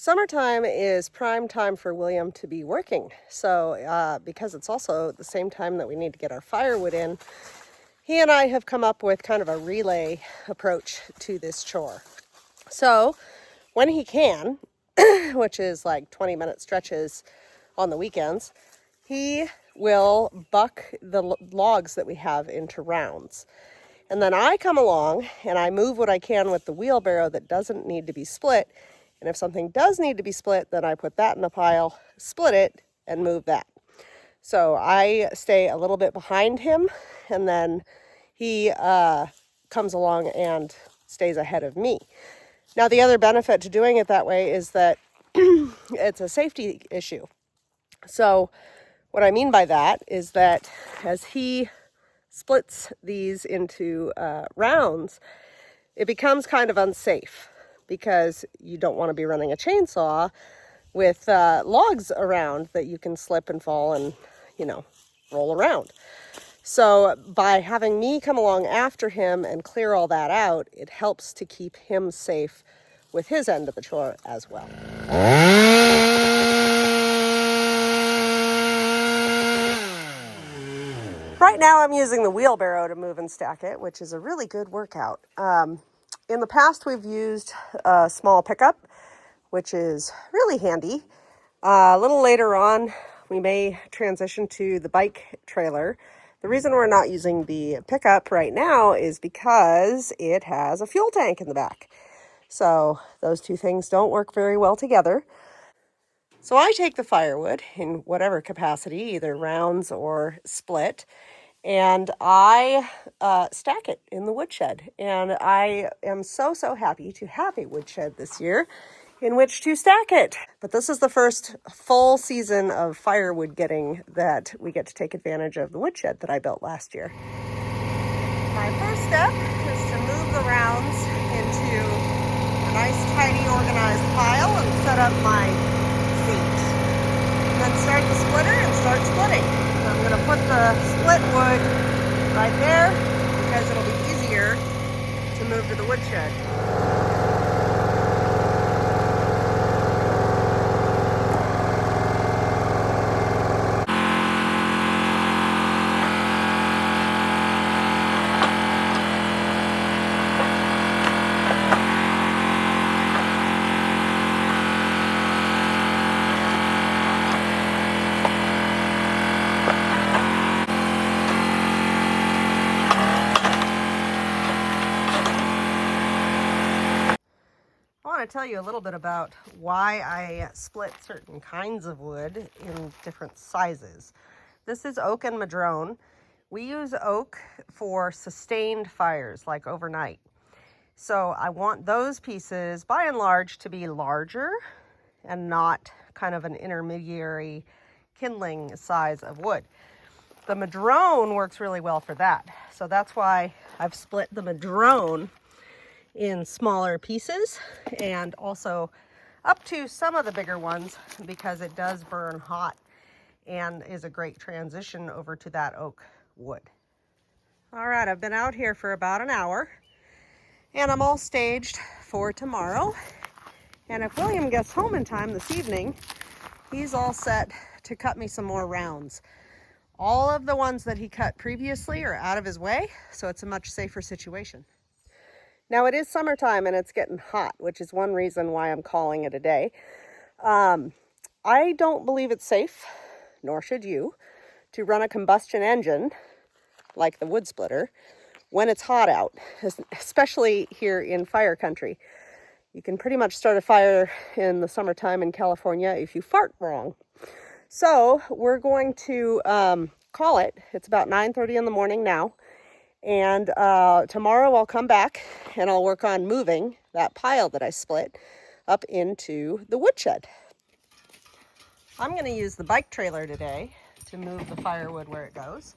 Summertime is prime time for William to be working. So because it's also the same time that we need to get our firewood in, he and I have come up with kind of a relay approach to this chore. So when he can, which is like 20-minute stretches on the weekends, he will buck the logs that we have into rounds. And then I come along and I move what I can with the wheelbarrow that doesn't need to be split. And if something does need to be split, then I put that in a pile, split it, and move that. So I stay a little bit behind him, and then he comes along and stays ahead of me. Now, the other benefit to doing it that way is that it's a safety issue. So what I mean by that is that as he splits these into rounds, it becomes kind of unsafe because you don't want to be running a chainsaw with logs around that you can slip and fall and, roll around. So by having me come along after him and clear all that out, it helps to keep him safe with his end of the chore as well. Right now I'm using the wheelbarrow to move and stack it, which is a really good workout. In the past we've used a small pickup, which is really handy. A little later on we may transition to the bike trailer. The reason we're not using the pickup right now is because it has a fuel tank in the back. So those two things don't work very well together. So I take the firewood in whatever capacity, either rounds or split, and I stack it in the woodshed. And I am so happy to have a woodshed this year in which to stack it. But this is the first full season of firewood getting that we get to take advantage of the woodshed that I built last year. My first step is to move the rounds into a nice, tidy, organized pile and set up my seat. And then start the splitter and start splitting. So I'm going to put the split wood right there because it'll be easier to move to the woodshed. I want to tell you a little bit about why I split certain kinds of wood in different sizes. This is oak and madrone. We use oak for sustained fires, like overnight. So I want those pieces, by and large, to be larger and not kind of an intermediary kindling size of wood. The madrone works really well for that. So that's why I've split the madrone in smaller pieces and also up to some of the bigger ones because it does burn hot and is a great transition over to that oak wood. All right, I've been out here for about an hour and I'm all staged for tomorrow. And if William gets home in time this evening, he's all set to cut me some more rounds. All of the ones that he cut previously are out of his way, so it's a much safer situation. Now it is summertime and it's getting hot, which is one reason why I'm calling it a day. I don't believe it's safe, nor should you, to run a combustion engine like the wood splitter when it's hot out, especially here in fire country. You can pretty much start a fire in the summertime in California if you fart wrong. So we're going to call it. It's about 9:30 in the morning now. And tomorrow I'll come back and I'll work on moving that pile that I split up into the woodshed. I'm going to use the bike trailer today to move the firewood where it goes.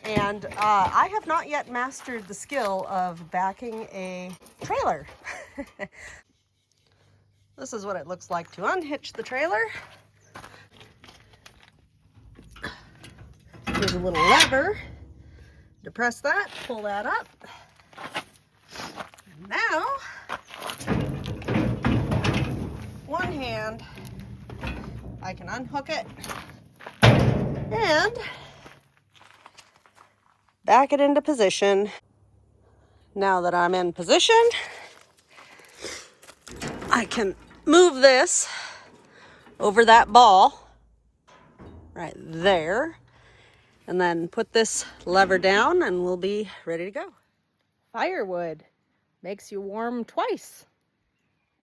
And I have not yet mastered the skill of backing a trailer. This is what it looks like to unhitch the trailer. Here's a little lever. Depress that, pull that up. And now, one hand I can unhook it and back it into position. Now that I'm in position, I can move this over that ball right there and then put this lever down and we'll be ready to go. Firewood makes you warm twice.